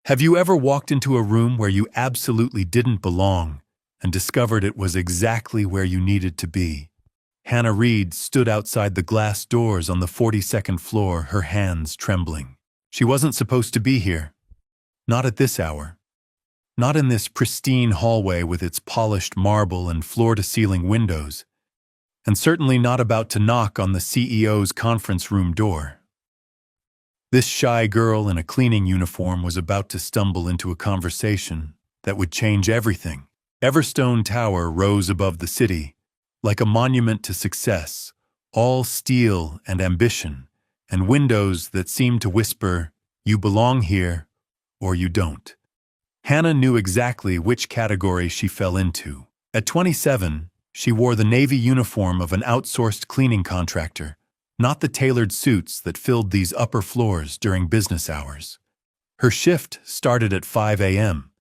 Have you ever walked into a room where you absolutely didn't belong and discovered it was exactly where you needed to be? Hannah Reed stood outside the glass doors on the 42nd floor, her hands trembling. She wasn't supposed to be here. Not at this hour. Not in this pristine hallway with its polished marble and floor-to-ceiling windows. And certainly not about to knock on the CEO's conference room door. This shy girl in a cleaning uniform was about to stumble into a conversation that would change everything. Everstone Tower rose above the city, like a monument to success, all steel and ambition, and windows that seemed to whisper, "You belong here, or you don't." Hannah knew exactly which category she fell into. At 27, she wore the navy uniform of an outsourced cleaning contractor, not the tailored suits that filled these upper floors during business hours. Her shift started at 5 a.m.,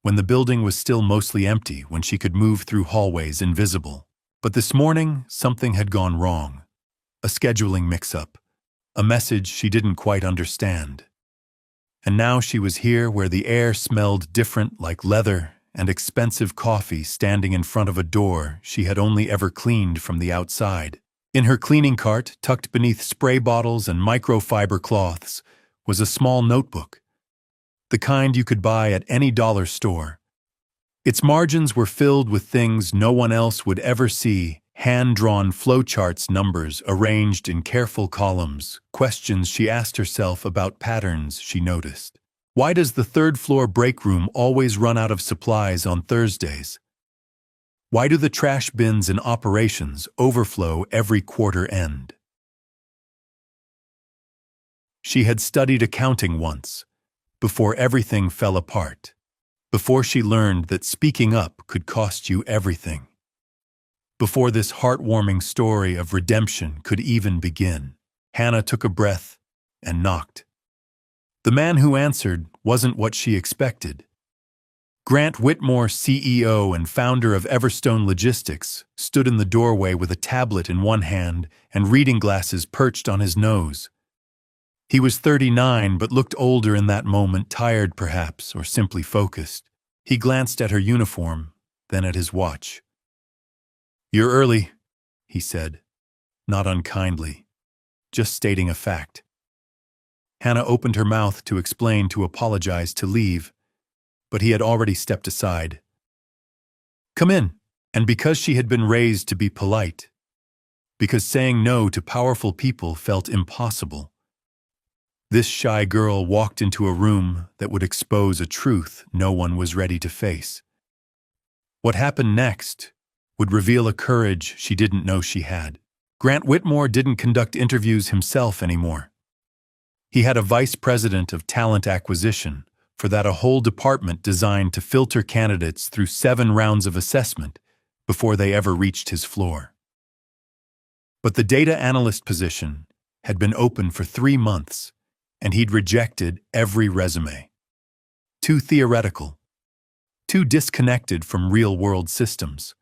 when the building was still mostly empty, when she could move through hallways invisible. But this morning, something had gone wrong. A scheduling mix-up, a message she didn't quite understand. And now she was here where the air smelled different, like leather and expensive coffee, standing in front of a door she had only ever cleaned from the outside. In her cleaning cart, tucked beneath spray bottles and microfiber cloths, was a small notebook, the kind you could buy at any dollar store. Its margins were filled with things no one else would ever see, hand-drawn flowcharts, numbers arranged in careful columns, questions she asked herself about patterns she noticed. Why does the third-floor break room always run out of supplies on Thursdays? Why do the trash bins in operations overflow every quarter end? She had studied accounting once, before everything fell apart, before she learned that speaking up could cost you everything, before this heartwarming story of redemption could even begin. Hannah took a breath and knocked. The man who answered wasn't what she expected. Grant Whitmore, CEO and founder of Everstone Logistics, stood in the doorway with a tablet in one hand and reading glasses perched on his nose. He was 39 but looked older in that moment, tired perhaps, or simply focused. He glanced at her uniform, then at his watch. "You're early," he said, not unkindly, just stating a fact. Hannah opened her mouth to explain, to apologize, to leave, but he had already stepped aside. "Come in." And because she had been raised to be polite, because saying no to powerful people felt impossible, this shy girl walked into a room that would expose a truth no one was ready to face. What happened next would reveal a courage she didn't know she had. Grant Whitmore didn't conduct interviews himself anymore. He had a vice president of talent acquisition, for that a whole department designed to filter candidates through 7 rounds of assessment before they ever reached his floor. But the data analyst position had been open for 3 months, and he'd rejected every resume. Too theoretical, too disconnected from real-world systems.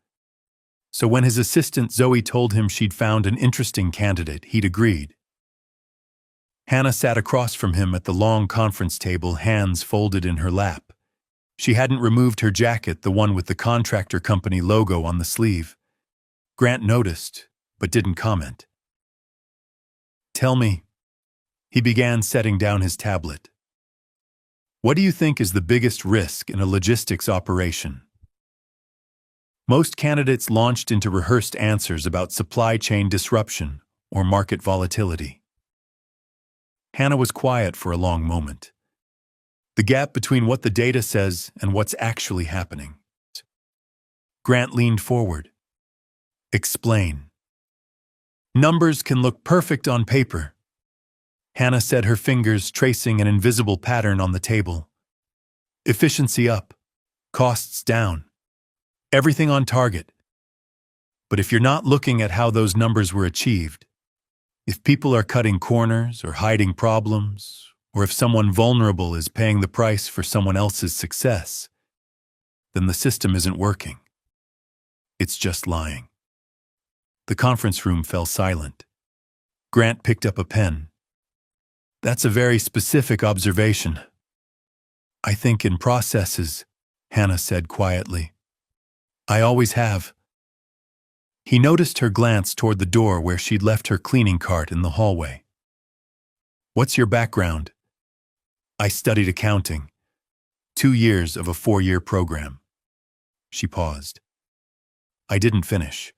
So when his assistant Zoe told him she'd found an interesting candidate, he'd agreed. Hannah sat across from him at the long conference table, hands folded in her lap. She hadn't removed her jacket, the one with the contractor company logo on the sleeve. Grant noticed, but didn't comment. "Tell me," he began, setting down his tablet. "What do you think is the biggest risk in a logistics operation?" Most candidates launched into rehearsed answers about supply chain disruption or market volatility. Hannah was quiet for a long moment. The gap between what the data says and what's actually happening. Grant leaned forward. "Explain." "Numbers can look perfect on paper," Hannah said, her fingers tracing an invisible pattern on the table. "Efficiency up, costs down, everything on target. But if you're not looking at how those numbers were achieved, if people are cutting corners or hiding problems, or if someone vulnerable is paying the price for someone else's success, then the system isn't working. It's just lying." The conference room fell silent. Grant picked up a pen. "That's a very specific observation. I think in processes, Hannah said quietly. I always have. He noticed her glance toward the door where she'd left her cleaning cart in the hallway. What's your background? I studied accounting. 2 years of a 4-year program. She paused. I didn't finish.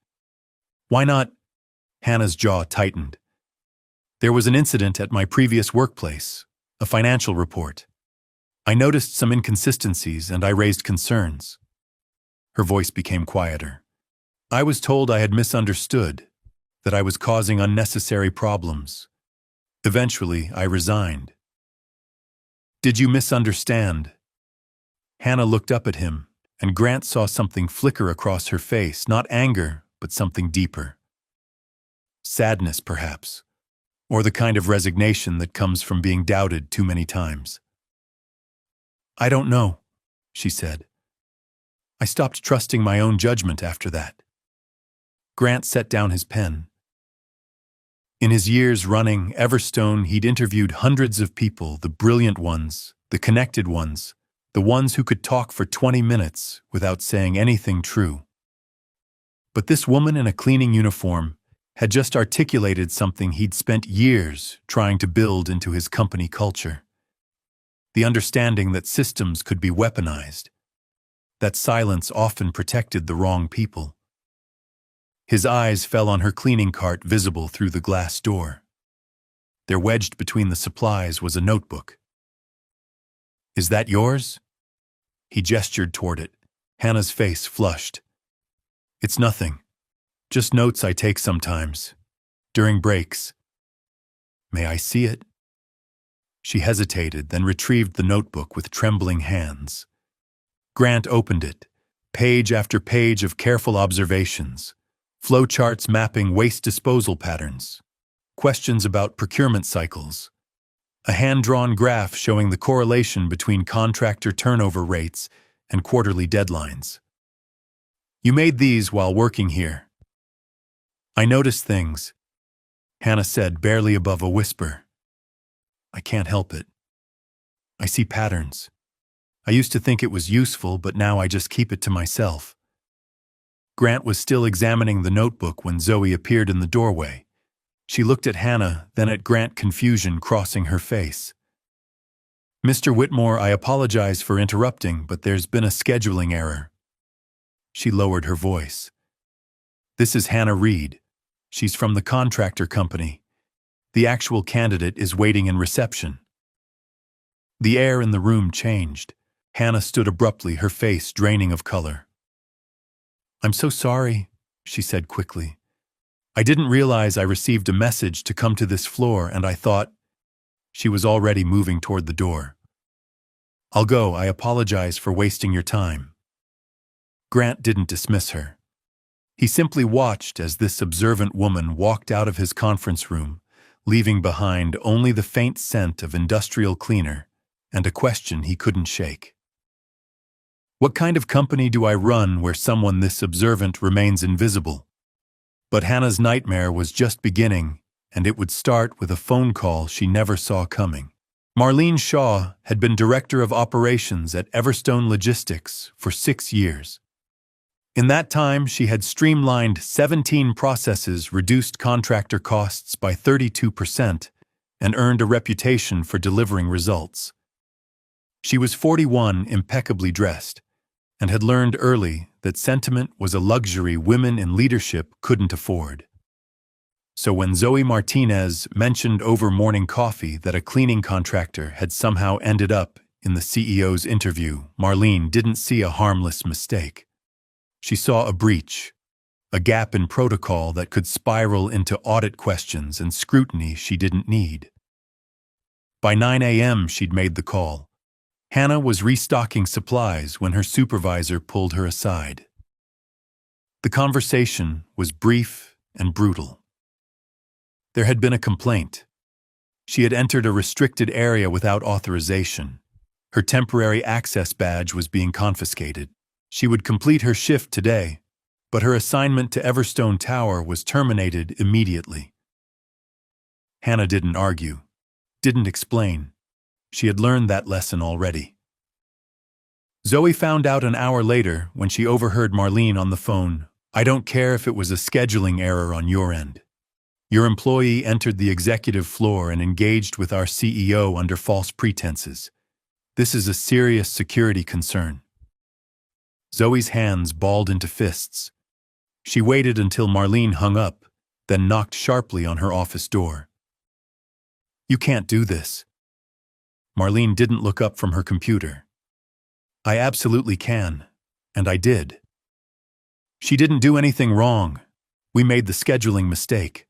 Why not? Hannah's jaw tightened. There was an incident at my previous workplace, a financial report. I noticed some inconsistencies and I raised concerns. Her voice became quieter. I was told I had misunderstood, that I was causing unnecessary problems. Eventually, I resigned. Did you misunderstand? Hannah looked up at him, and Grant saw something flicker across her face, not anger, but something deeper. Sadness, perhaps, or the kind of resignation that comes from being doubted too many times. I don't know, she said. I stopped trusting my own judgment after that. Grant set down his pen. In his years running Everstone, he'd interviewed hundreds of people, the brilliant ones, the connected ones, the ones who could talk for 20 minutes without saying anything true. But this woman in a cleaning uniform had just articulated something he'd spent years trying to build into his company culture. The understanding that systems could be weaponized, that silence often protected the wrong people. His eyes fell on her cleaning cart visible through the glass door. There, wedged between the supplies, was a notebook. Is that yours? He gestured toward it. Hannah's face flushed. It's nothing. Just notes I take sometimes, during breaks. May I see it? She hesitated, then retrieved the notebook with trembling hands. Grant opened it, page after page of careful observations. Flowcharts mapping waste disposal patterns, questions about procurement cycles, a hand-drawn graph showing the correlation between contractor turnover rates and quarterly deadlines. You made these while working here. I noticed things, Hannah said, barely above a whisper. I can't help it. I see patterns. I used to think it was useful, but now I just keep it to myself. Grant was still examining the notebook when Zoe appeared in the doorway. She looked at Hannah, then at Grant, confusion crossing her face. Mr. Whitmore, I apologize for interrupting, but there's been a scheduling error. She lowered her voice. This is Hannah Reed. She's from the contractor company. The actual candidate is waiting in reception. The air in the room changed. Hannah stood abruptly, her face draining of color. I'm so sorry, she said quickly. I didn't realize I received a message to come to this floor, and I thought. She was already moving toward the door. I'll go. I apologize for wasting your time. Grant didn't dismiss her. He simply watched as this observant woman walked out of his conference room, leaving behind only the faint scent of industrial cleaner and a question he couldn't shake. What kind of company do I run where someone this observant remains invisible? But Hannah's nightmare was just beginning, and it would start with a phone call she never saw coming. Marlene Shaw had been director of operations at Everstone Logistics for 6 years. In that time, she had streamlined 17 processes, reduced contractor costs by 32%, and earned a reputation for delivering results. She was 41, impeccably dressed, and had learned early that sentiment was a luxury women in leadership couldn't afford. So when Zoe Martinez mentioned over morning coffee that a cleaning contractor had somehow ended up in the CEO's interview, Marlene didn't see a harmless mistake. She saw a breach, a gap in protocol that could spiral into audit questions and scrutiny she didn't need. By 9 a.m., she'd made the call. Hannah was restocking supplies when her supervisor pulled her aside. The conversation was brief and brutal. There had been a complaint. She had entered a restricted area without authorization. Her temporary access badge was being confiscated. She would complete her shift today, but her assignment to Everstone Tower was terminated immediately. Hannah didn't argue, didn't explain. She had learned that lesson already. Zoe found out an hour later when she overheard Marlene on the phone. I don't care if it was a scheduling error on your end. Your employee entered the executive floor and engaged with our CEO under false pretenses. This is a serious security concern. Zoe's hands balled into fists. She waited until Marlene hung up, then knocked sharply on her office door. You can't do this. Marlene didn't look up from her computer. I absolutely can, and I did. She didn't do anything wrong. We made the scheduling mistake.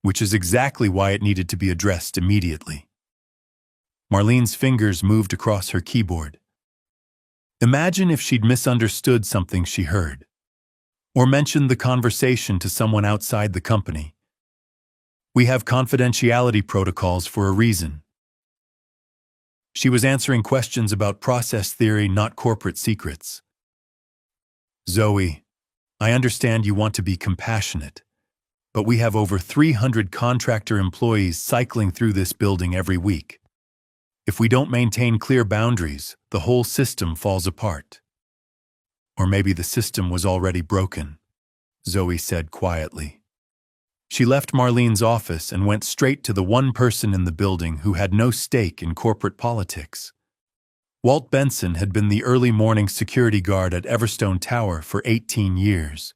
Which is exactly why it needed to be addressed immediately. Marlene's fingers moved across her keyboard. Imagine if she'd misunderstood something she heard, or mentioned the conversation to someone outside the company. We have confidentiality protocols for a reason. She was answering questions about process theory, not corporate secrets. Zoe, I understand you want to be compassionate, but we have over 300 contractor employees cycling through this building every week. If we don't maintain clear boundaries, the whole system falls apart. Or maybe the system was already broken, Zoe said quietly. She left Marlene's office and went straight to the one person in the building who had no stake in corporate politics. Walt Benson had been the early morning security guard at Everstone Tower for 18 years.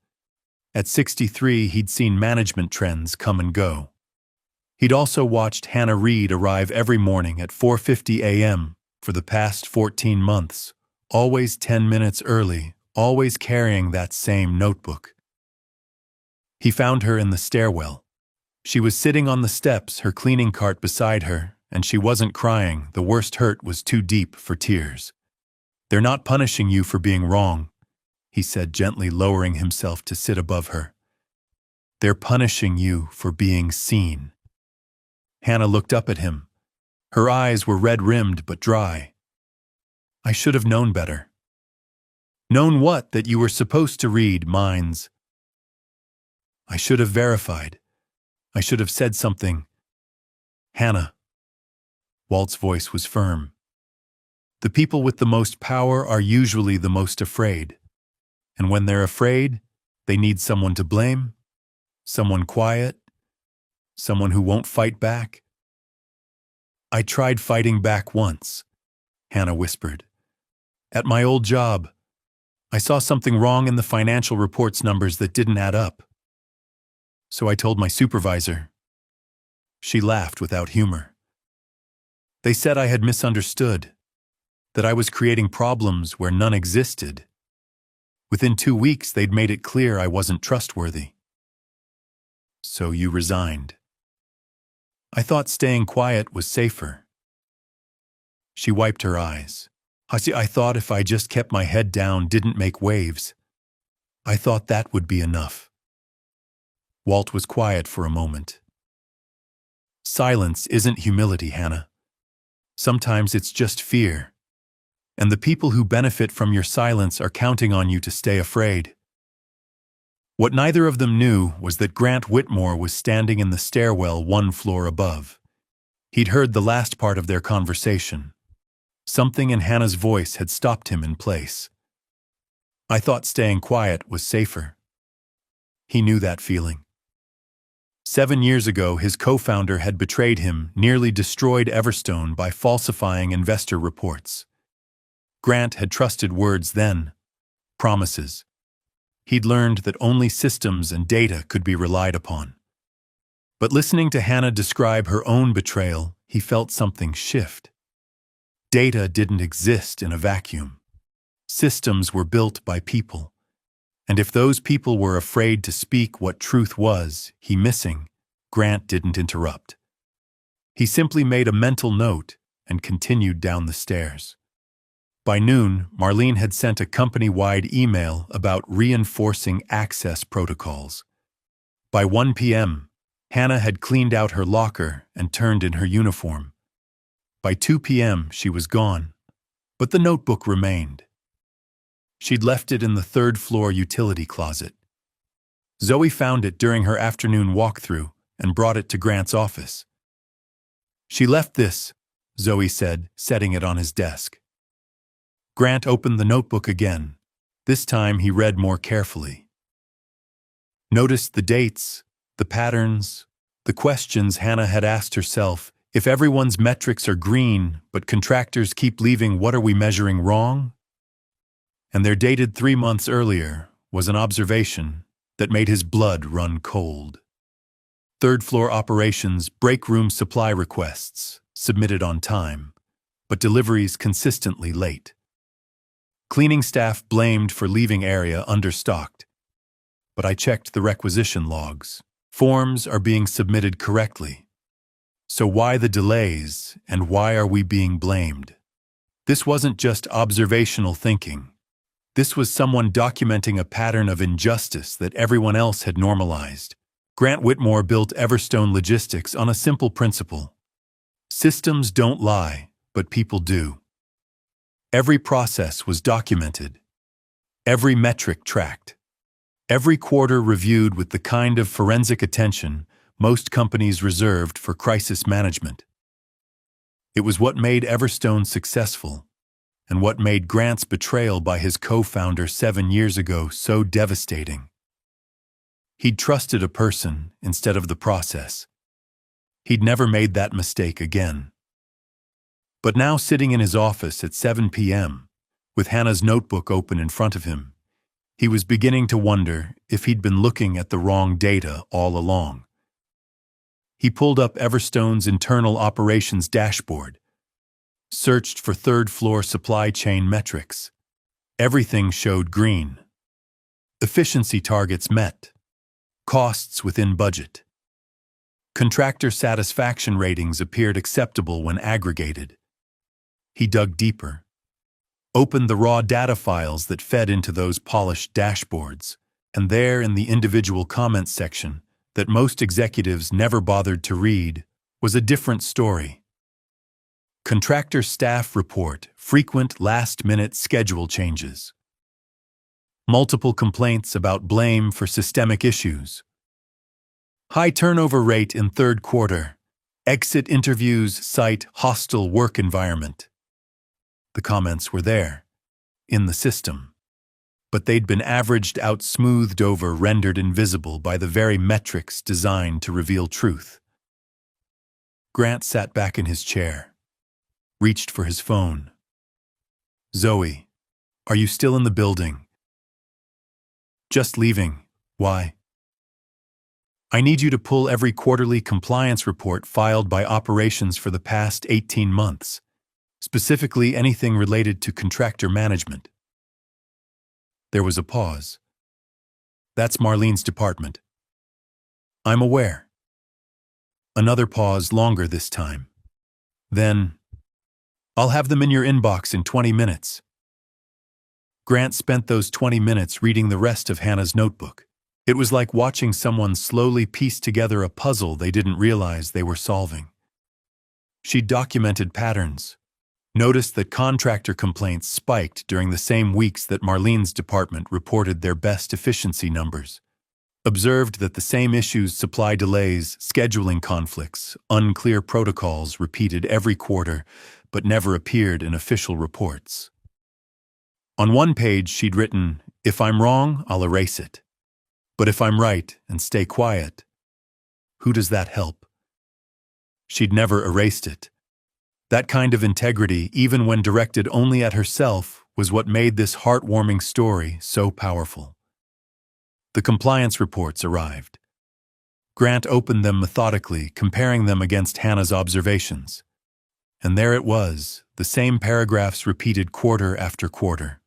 At 63, he'd seen management trends come and go. He'd also watched Hannah Reid arrive every morning at 4:50 a.m. for the past 14 months, always 10 minutes early, always carrying that same notebook. He found her in the stairwell. She was sitting on the steps, her cleaning cart beside her, and she wasn't crying. The worst hurt was too deep for tears. They're not punishing you for being wrong, he said, gently lowering himself to sit above her. They're punishing you for being seen. Hannah looked up at him. Her eyes were red-rimmed but dry. I should have known better. Known what? That you were supposed to read minds. I should have verified. I should have said something. Hannah. Walt's voice was firm. The people with the most power are usually the most afraid. And when they're afraid, they need someone to blame, someone quiet, someone who won't fight back. I tried fighting back once, Hannah whispered. At my old job, I saw something wrong in the financial reports numbers that didn't add up. So I told my supervisor. She laughed without humor. They said I had misunderstood, that I was creating problems where none existed. Within 2 weeks, they'd made it clear I wasn't trustworthy. So you resigned. I thought staying quiet was safer. She wiped her eyes. I thought if I just kept my head down, didn't make waves, I thought that would be enough. Walt was quiet for a moment. Silence isn't humility, Hannah. Sometimes it's just fear. And the people who benefit from your silence are counting on you to stay afraid. What neither of them knew was that Grant Whitmore was standing in the stairwell 1 floor above. He'd heard the last part of their conversation. Something in Hannah's voice had stopped him in place. I thought staying quiet was safer. He knew that feeling. 7 years ago, his co-founder had betrayed him, nearly destroyed Everstone by falsifying investor reports. Grant had trusted words then, promises. He'd learned that only systems and data could be relied upon. But listening to Hannah describe her own betrayal, he felt something shift. Data didn't exist in a vacuum. Systems were built by people. And if those people were afraid to speak what truth was, Grant didn't interrupt. He simply made a mental note and continued down the stairs. By noon, Marlene had sent a company-wide email about reinforcing access protocols. By 1 p.m., Hannah had cleaned out her locker and turned in her uniform. By 2 p.m., she was gone, but the notebook remained. She'd left it in the 3rd-floor utility closet. Zoe found it during her afternoon walkthrough and brought it to Grant's office. She left this, Zoe said, setting it on his desk. Grant opened the notebook again. This time he read more carefully. Noticed the dates, the patterns, the questions Hannah had asked herself. If everyone's metrics are green, but contractors keep leaving, what are we measuring wrong? And they're dated 3 months earlier, was an observation that made his blood run cold. Third-floor operations, break room supply requests, submitted on time, but deliveries consistently late. Cleaning staff blamed for leaving area understocked. But I checked the requisition logs. Forms are being submitted correctly. So why the delays, and why are we being blamed? This wasn't just observational thinking. This was someone documenting a pattern of injustice that everyone else had normalized. Grant Whitmore built Everstone Logistics on a simple principle. Systems don't lie, but people do. Every process was documented. Every metric tracked. Every quarter reviewed with the kind of forensic attention most companies reserved for crisis management. It was what made Everstone successful, and what made Grant's betrayal by his co-founder 7 years ago so devastating. He'd trusted a person instead of the process. He'd never made that mistake again. But now, sitting in his office at 7 p.m., with Hannah's notebook open in front of him, he was beginning to wonder if he'd been looking at the wrong data all along. He pulled up Everstone's internal operations dashboard, searched for third-floor supply chain metrics. Everything showed green. Efficiency targets met. Costs within budget. Contractor satisfaction ratings appeared acceptable when aggregated. He dug deeper, opened the raw data files that fed into those polished dashboards, and there in the individual comments section that most executives never bothered to read was a different story. Contractor staff report frequent last-minute schedule changes. Multiple complaints about blame for systemic issues. High turnover rate in third quarter. Exit interviews cite hostile work environment. The comments were there, in the system, but they'd been averaged out, smoothed over, rendered invisible by the very metrics designed to reveal truth. Grant sat back in his chair, reached for his phone. "Zoe, are you still in the building?" "Just leaving. Why?" "I need you to pull every quarterly compliance report filed by operations for the past 18 months, specifically anything related to contractor management." There was a pause. "That's Marlene's department." "I'm aware." Another pause, longer this time. Then, "I'll have them in your inbox in 20 minutes. Grant spent those 20 minutes reading the rest of Hannah's notebook. It was like watching someone slowly piece together a puzzle they didn't realize they were solving. She documented patterns, noticed that contractor complaints spiked during the same weeks that Marlene's department reported their best efficiency numbers, observed that the same issues, supply delays, scheduling conflicts, unclear protocols, repeated every quarter but never appeared in official reports. On one page she'd written, "If I'm wrong, I'll erase it. But if I'm right and stay quiet, who does that help?" She'd never erased it. That kind of integrity, even when directed only at herself, was what made this heartwarming story so powerful. The compliance reports arrived. Grant opened them methodically, comparing them against Hannah's observations. And there it was, the same paragraphs repeated quarter after quarter.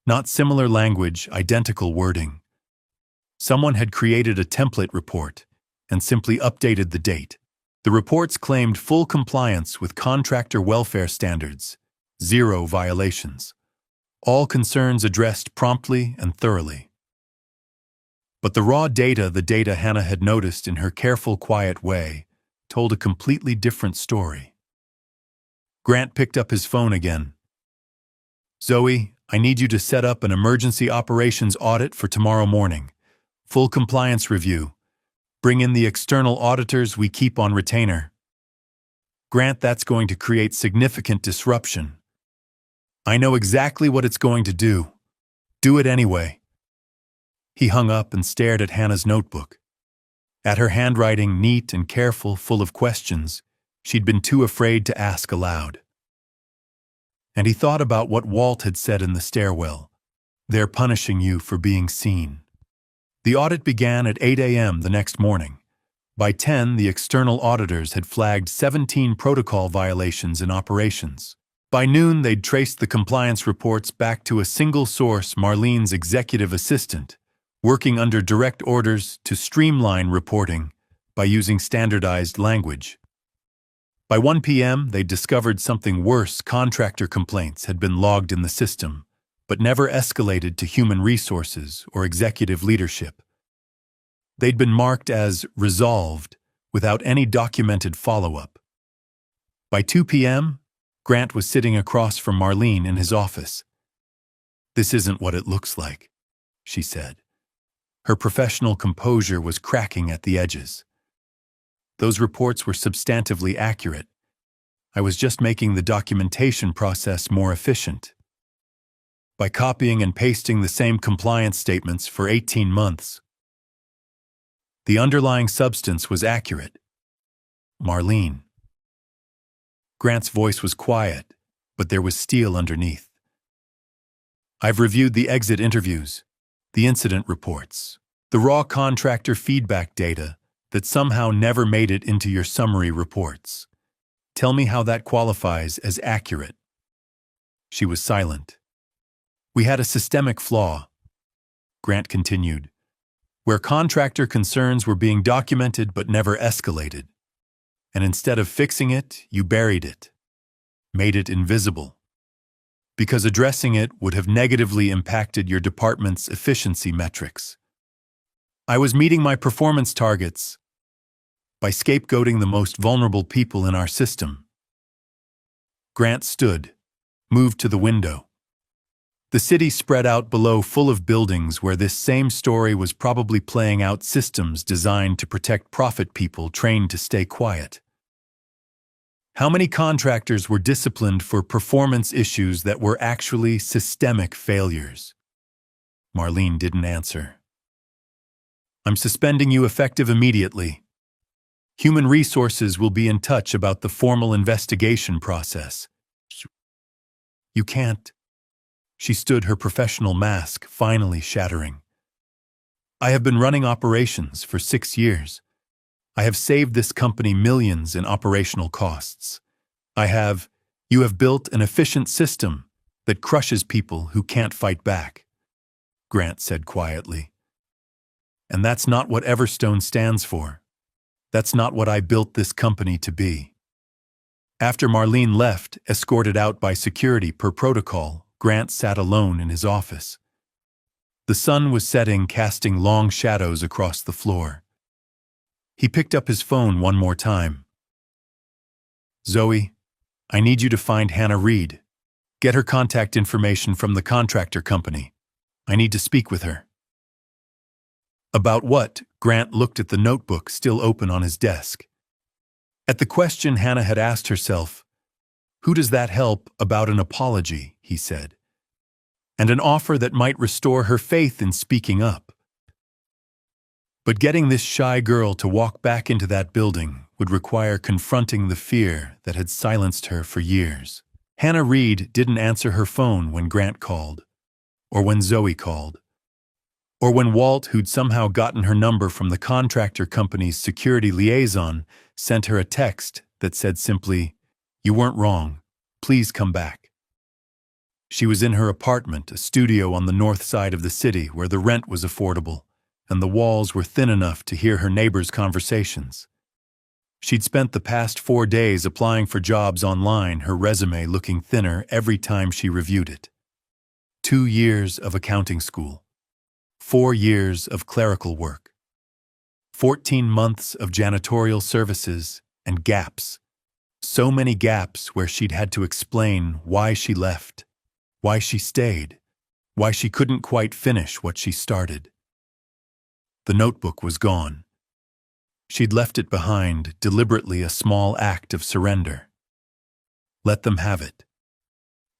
Not similar language, identical wording. Someone had created a template report and simply updated the date. The reports claimed full compliance with contractor welfare standards, 0 violations. All concerns addressed promptly and thoroughly. But the raw data, the data Hannah had noticed in her careful, quiet way, told a completely different story. Grant picked up his phone again. "Zoe, I need you to set up an emergency operations audit for tomorrow morning. Full compliance review. Bring in the external auditors we keep on retainer." "Grant, that's going to create significant disruption." I know exactly what it's going to do. Do it anyway. He hung up and stared at Hannah's notebook. At her handwriting, neat and careful, full of questions she'd been too afraid to ask aloud. And he thought about what Walt had said in the stairwell. They're punishing you for being seen. The audit began at 8 a.m. the next morning. By 10, the external auditors had flagged 17 protocol violations in operations. By noon, they'd traced the compliance reports back to a single source, Marlene's executive assistant, working under direct orders to streamline reporting by using standardized language. By 1 p.m., they'd discovered something worse. Contractor complaints had been logged in the system, but never escalated to human resources or executive leadership. They'd been marked as resolved without any documented follow-up. By 2 p.m., Grant was sitting across from Marlene in his office. "This isn't what it looks like," she said. Her professional composure was cracking at the edges. "Those reports were substantively accurate. I was just making the documentation process more efficient. By copying and pasting the same compliance statements for 18 months. The underlying substance was accurate." "Marlene." Grant's voice was quiet, but there was steel underneath. "I've reviewed the exit interviews, the incident reports, the raw contractor feedback data that somehow never made it into your summary reports. Tell me how that qualifies as accurate." She was silent. "We had a systemic flaw," Grant continued, "where contractor concerns were being documented but never escalated. And instead of fixing it, you buried it, made it invisible. Because addressing it would have negatively impacted your department's efficiency metrics. I was meeting my performance targets by scapegoating the most vulnerable people in our system." Grant stood, moved to the window. The city spread out below, full of buildings where this same story was probably playing out, systems designed to protect profit people trained to stay quiet. How many contractors were disciplined for performance issues that were actually systemic failures? Marlene didn't answer. "I'm suspending you effective immediately. Human Resources will be in touch about the formal investigation process." "You can't." She stood, her professional mask finally shattering. "I have been running operations for 6 years. I have saved this company millions in operational costs. You have built an efficient system that crushes people who can't fight back," Grant said quietly. "And that's not what Everstone stands for. That's not what I built this company to be." After Marlene left, escorted out by security per protocol, Grant sat alone in his office. The sun was setting, casting long shadows across the floor. He picked up his phone one more time. "Zoe, I need you to find Hannah Reed. Get her contact information from the contractor company. I need to speak with her." "About what?" Grant looked at the notebook still open on his desk. At the question Hannah had asked herself. "Who does that help about an apology?" he said. "And an offer that might restore her faith in speaking up." But getting this shy girl to walk back into that building would require confronting the fear that had silenced her for years. Hannah Reed didn't answer her phone when Grant called, or when Zoe called, or when Walt, who'd somehow gotten her number from the contractor company's security liaison, sent her a text that said simply, "You weren't wrong. Please come back." She was in her apartment, a studio on the north side of the city where the rent was affordable, and the walls were thin enough to hear her neighbors' conversations. She'd spent the past 4 days applying for jobs online, her resume looking thinner every time she reviewed it. 2 years of accounting school. 4 years of clerical work. 14 months of janitorial services, and gaps. So many gaps where she'd had to explain why she left, why she stayed, why she couldn't quite finish what she started. The notebook was gone. She'd left it behind, deliberately, a small act of surrender. Let them have it.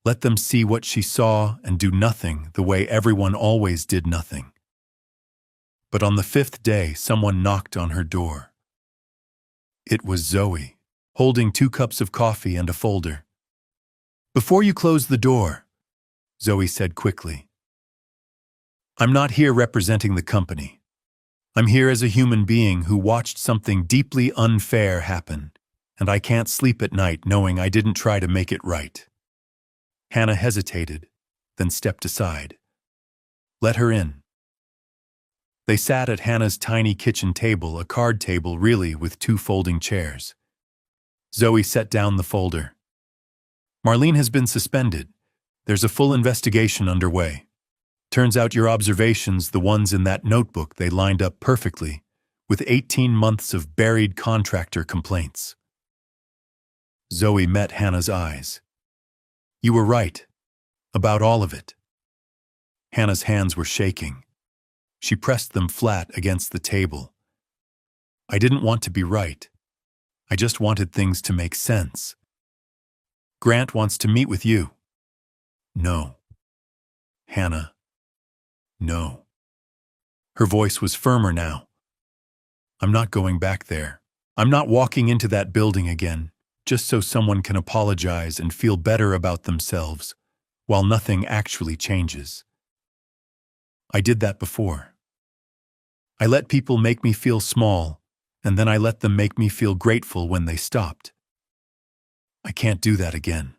Let them see what she saw and do nothing the way everyone always did nothing. But on the fifth day, someone knocked on her door. It was Zoe, holding 2 cups of coffee and a folder. "Before you close the door," Zoe said quickly, "I'm not here representing the company. I'm here as a human being who watched something deeply unfair happen, and I can't sleep at night knowing I didn't try to make it right." Hannah hesitated, then stepped aside. "Let her in." They sat at Hannah's tiny kitchen table, a card table really, with 2 folding chairs. Zoe set down the folder. "Marlene has been suspended. There's a full investigation underway. Turns out your observations, the ones in that notebook, they lined up perfectly, with 18 months of buried contractor complaints." Zoe met Hannah's eyes. "You were right. About all of it." Hannah's hands were shaking. She pressed them flat against the table. "I didn't want to be right. I just wanted things to make sense. Grant wants to meet with you." "No." "Hannah, no." Her voice was firmer now. "I'm not going back there. I'm not walking into that building again, just so someone can apologize and feel better about themselves, while nothing actually changes. I did that before. I let people make me feel small, and then I let them make me feel grateful when they stopped. I can't do that again."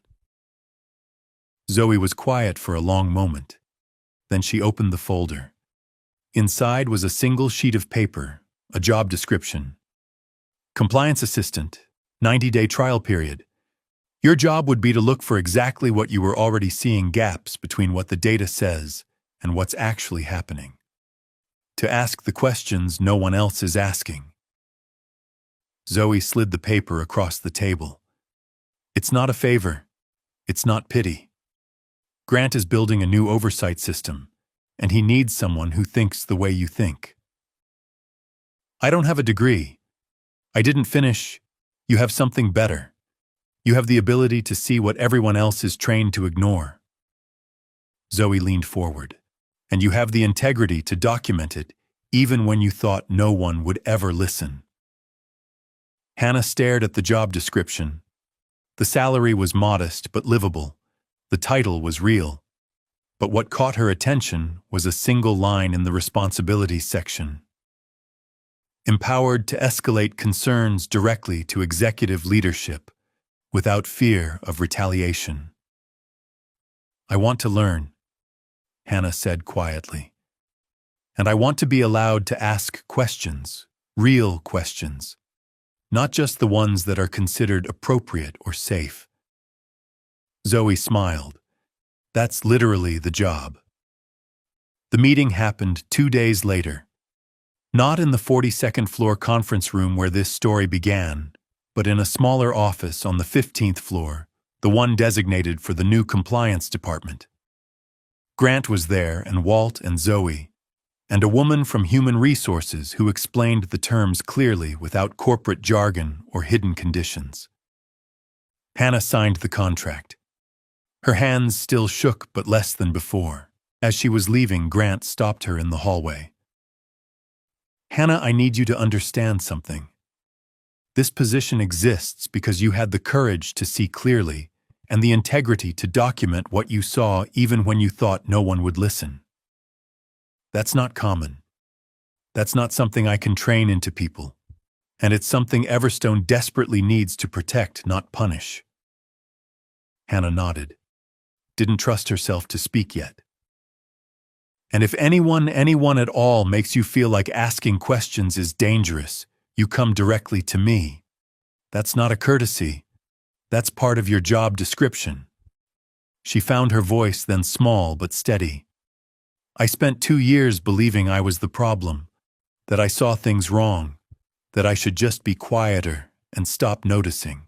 Zoe was quiet for a long moment. Then she opened the folder. Inside was a single sheet of paper, a job description. "Compliance assistant, 90-day trial period. Your job would be to look for exactly what you were already seeing, gaps between what the data says and what's actually happening. To ask the questions no one else is asking." Zoe slid the paper across the table. "It's not a favor. It's not pity. Grant is building a new oversight system, and he needs someone who thinks the way you think. I don't have a degree. I didn't finish. You have something better. You have the ability to see what everyone else is trained to ignore." Zoe leaned forward. "And you have the integrity to document it, even when you thought no one would ever listen." Hannah stared at the job description. The salary was modest but livable. The title was real. But what caught her attention was a single line in the responsibilities section. "Empowered to escalate concerns directly to executive leadership, without fear of retaliation." "I want to learn," Hannah said quietly. "And I want to be allowed to ask questions, real questions, not just the ones that are considered appropriate or safe." Zoe smiled. "That's literally the job." The meeting happened 2 days later. Not in the 42nd floor conference room where this story began, but in a smaller office on the 15th floor, the one designated for the new compliance department. Grant was there, and Walt and Zoe, and a woman from Human Resources who explained the terms clearly without corporate jargon or hidden conditions. Hannah signed the contract. Her hands still shook, but less than before. As she was leaving, Grant stopped her in the hallway. "Hannah, I need you to understand something. This position exists because you had the courage to see clearly and the integrity to document what you saw even when you thought no one would listen. That's not common. That's not something I can train into people. And it's something Everstone desperately needs to protect, not punish." Hannah nodded. Didn't trust herself to speak yet. "And if anyone at all makes you feel like asking questions is dangerous, you come directly to me. That's not a courtesy. That's part of your job description." She found her voice then small but steady. "I spent 2 years believing I was the problem, that I saw things wrong, that I should just be quieter and stop noticing."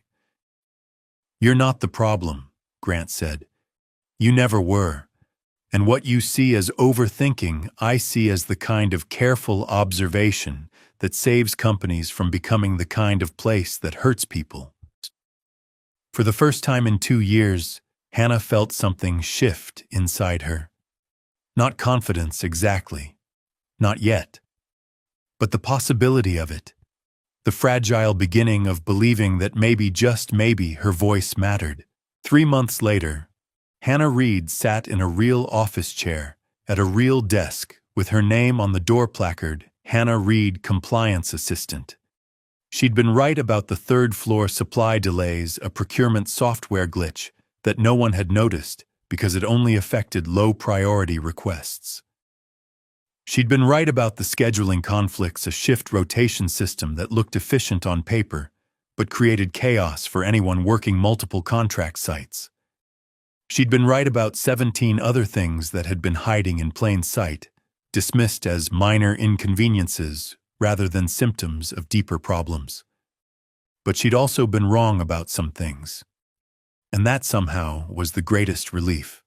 "You're not the problem," Grant said. "You never were. And what you see as overthinking, I see as the kind of careful observation that saves companies from becoming the kind of place that hurts people." For the first time in 2 years, Hannah felt something shift inside her. Not confidence exactly. Not yet. But the possibility of it. The fragile beginning of believing that maybe, just maybe, her voice mattered. 3 months later, Hannah Reed sat in a real office chair, at a real desk, with her name on the door placard, Hannah Reed, Compliance Assistant. She'd been right about the third-floor supply delays, a procurement software glitch that no one had noticed because it only affected low-priority requests. She'd been right about the scheduling conflicts, a shift rotation system that looked efficient on paper, but created chaos for anyone working multiple contract sites. She'd been right about 17 other things that had been hiding in plain sight, dismissed as minor inconveniences rather than symptoms of deeper problems. But she'd also been wrong about some things. And that somehow was the greatest relief.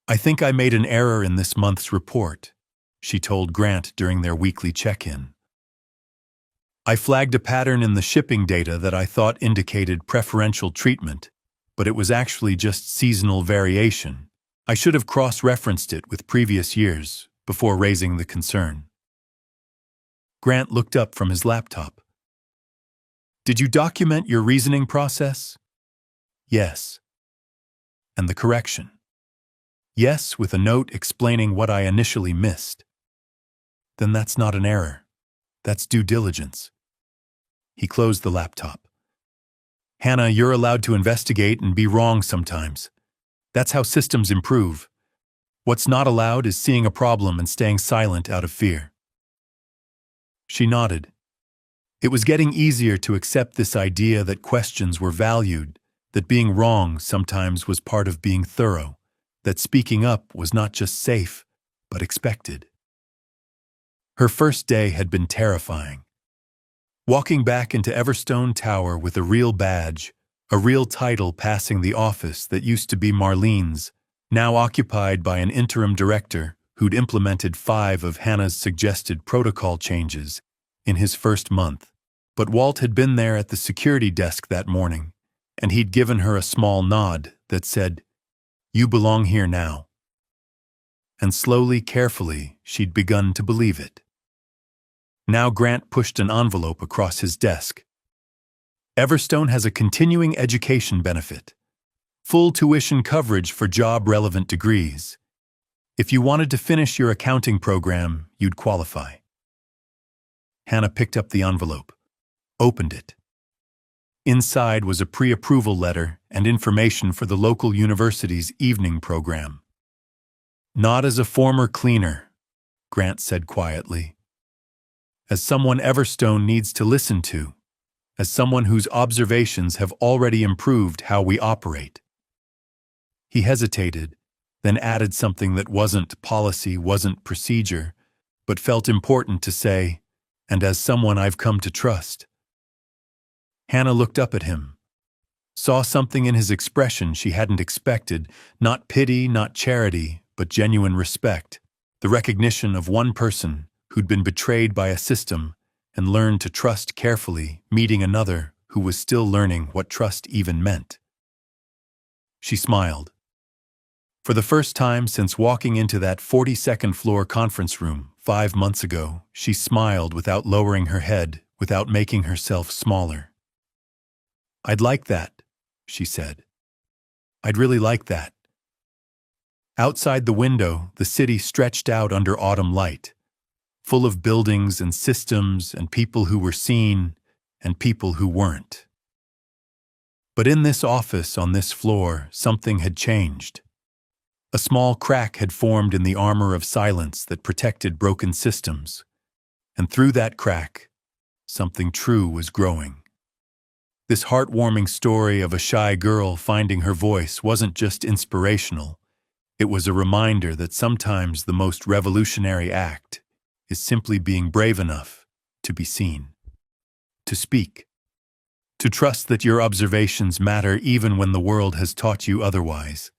"I think I made an error in this month's report," she told Grant during their weekly check-in. "I flagged a pattern in the shipping data that I thought indicated preferential treatment, but it was actually just seasonal variation. I should have cross-referenced it with previous years before raising the concern." Grant looked up from his laptop. "Did you document your reasoning process?" "Yes." "And the correction?" "Yes, with a note explaining what I initially missed." "Then that's not an error. That's due diligence." He closed the laptop. "Hannah, you're allowed to investigate and be wrong sometimes. That's how systems improve. What's not allowed is seeing a problem and staying silent out of fear." She nodded. It was getting easier to accept this idea that questions were valued, that being wrong sometimes was part of being thorough, that speaking up was not just safe, but expected. Her first day had been terrifying. Walking back into Everstone Tower with a real badge, a real title passing the office that used to be Marlene's, now occupied by an interim director who'd implemented 5 of Hannah's suggested protocol changes in his first month. But Walt had been there at the security desk that morning, and he'd given her a small nod that said, "You belong here now." And slowly, carefully, she'd begun to believe it. Now Grant pushed an envelope across his desk. "Everstone has a continuing education benefit. Full tuition coverage for job-relevant degrees. If you wanted to finish your accounting program, you'd qualify." Hannah picked up the envelope, opened it. Inside was a pre-approval letter and information for the local university's evening program. "Not as a former cleaner," Grant said quietly. "As someone Everstone needs to listen to, as someone whose observations have already improved how we operate." He hesitated, then added something that wasn't policy, wasn't procedure, but felt important to say, "and as someone I've come to trust." Hannah looked up at him, saw something in his expression she hadn't expected, not pity, not charity, but genuine respect, the recognition of one person who'd been betrayed by a system and learned to trust carefully, meeting another who was still learning what trust even meant. She smiled. For the first time since walking into that 42nd floor conference room 5 months ago, she smiled without lowering her head, without making herself smaller. "I'd like that," she said. "I'd really like that." Outside the window, the city stretched out under autumn light, full of buildings and systems and people who were seen and people who weren't. But in this office on this floor, something had changed. A small crack had formed in the armor of silence that protected broken systems, and through that crack, something true was growing. This heartwarming story of a shy girl finding her voice wasn't just inspirational. It was a reminder that sometimes the most revolutionary act is simply being brave enough to be seen, to speak, to trust that your observations matter even when the world has taught you otherwise.